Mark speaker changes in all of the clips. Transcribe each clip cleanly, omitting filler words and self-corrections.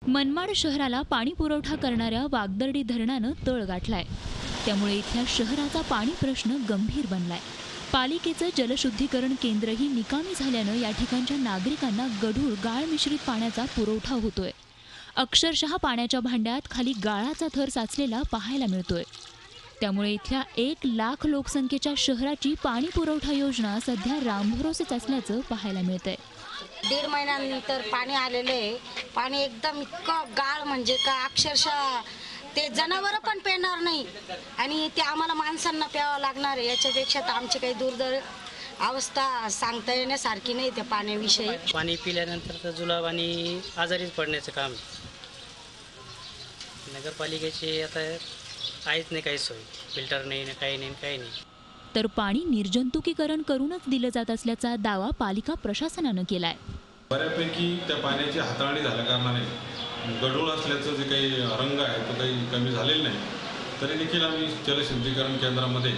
Speaker 1: मनमाड शहराला पाणी पुरवठा करणाऱ्या वागदर्डी धरणानं तळ गाठलाय। त्यामुळे इथल्या शहराचा पाणी प्रश्न गंभीर बनलाय। पालिकेचं जलशुद्धीकरण केंद्रही निकामी झाल्यानं या ठिकाणच्या नागरिकांना गढूळ गाळ मिश्रित पाण्याचा पुरवठा होतोय। अक्षरशः पाण्याच्या भांड्यात खाली गाळाचा थर साचलेला पाहायला मिळतोय। त्यामुळे इथल्या 1 लाख लोकसंख्येच्या शहराची पाणी पुरवठा योजना सध्या रामभरोसेच असल्याचं पाहायला मिळतंय।
Speaker 2: 1.5 महिन्यानंतर पाणी आलेले पाणी एकदम इतकं गाळ म्हणजे का अक्षरशः ते जनावर पण पेणार नाही आणि ते आम्हाला माणसांना प्यावं लागणार आहे। याच्यापेक्षा तर आमची काही दुर्दैव अवस्था सांगता येण्यासारखी नाही त्या पाण्याविषयी।
Speaker 3: पाणी पिल्यानंतर तर जुलाब आणि आजारीच पडण्याचं काम नगरपालिकेची आता काहीच नाही, काही सोय फिल्टर नाही ना, काही नाही।
Speaker 1: तर पाणी निर्जंतुकीकरण करूनच दिलं जात असल्याचा दावा पालिका प्रशासनानं केलाय।
Speaker 4: बऱ्यापैकी त्या पाण्याची हाताळणी झाल्या कारणाने गढूळ असल्याचं जे काही रंग आहे तो काही कमी झालेला नाही। तरी देखील आम्ही जलशुद्धीकरण केंद्रामध्ये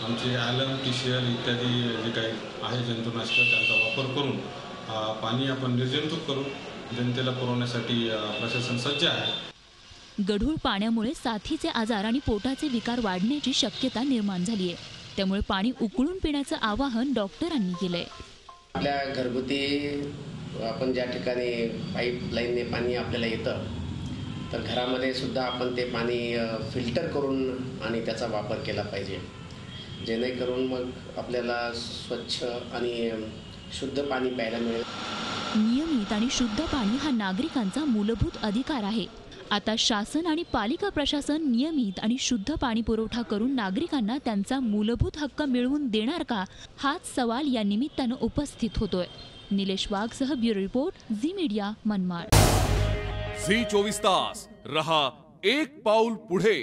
Speaker 4: आमचे ॲलम, TCL इत्यादी जे काही आहे जंतुनाशक त्यांचा वापर करून पाणी आपण निर्जंतुक करून जनतेला पुरवण्यासाठी प्रशासन सज्ज आहे।
Speaker 1: गढूळ पाण्यामुळे साथीचे आजार आणि पोटाचे विकार वाढण्याची शक्यता निर्माण झाली आहे। त्यामुळे पाणी उकळून पिण्याचं आवाहन डॉक्टरांनी केलंय।
Speaker 5: आपल्या घरगुती आपण ज्या ठिकाणी पाईपलाईनने पाणी आपल्याला येतं तर घरामध्ये सुद्धा आपण ते पाणी फिल्टर करून आणि त्याचा वापर केला पाहिजे, जेणेकरून मग आपल्याला स्वच्छ आणि शुद्ध पाणी प्यायला मिळेल।
Speaker 1: नियमित आणि शुद्ध पाणी हा नागरिकांचा मूलभूत अधिकार आहे। आता शासन आणि पालिका प्रशासन नियमित आणि शुद्ध पाणी पुरवठा करून नागरिकांना त्यांचा मूलभूत हक्क मिळवून देणार का, हाच सवाल या निमित्तानं उपस्थित होतोय। निलेश वाघसह bureau report, Zee media, Manmad.
Speaker 6: Zee 24 तास रहा एक पाऊल पुढे।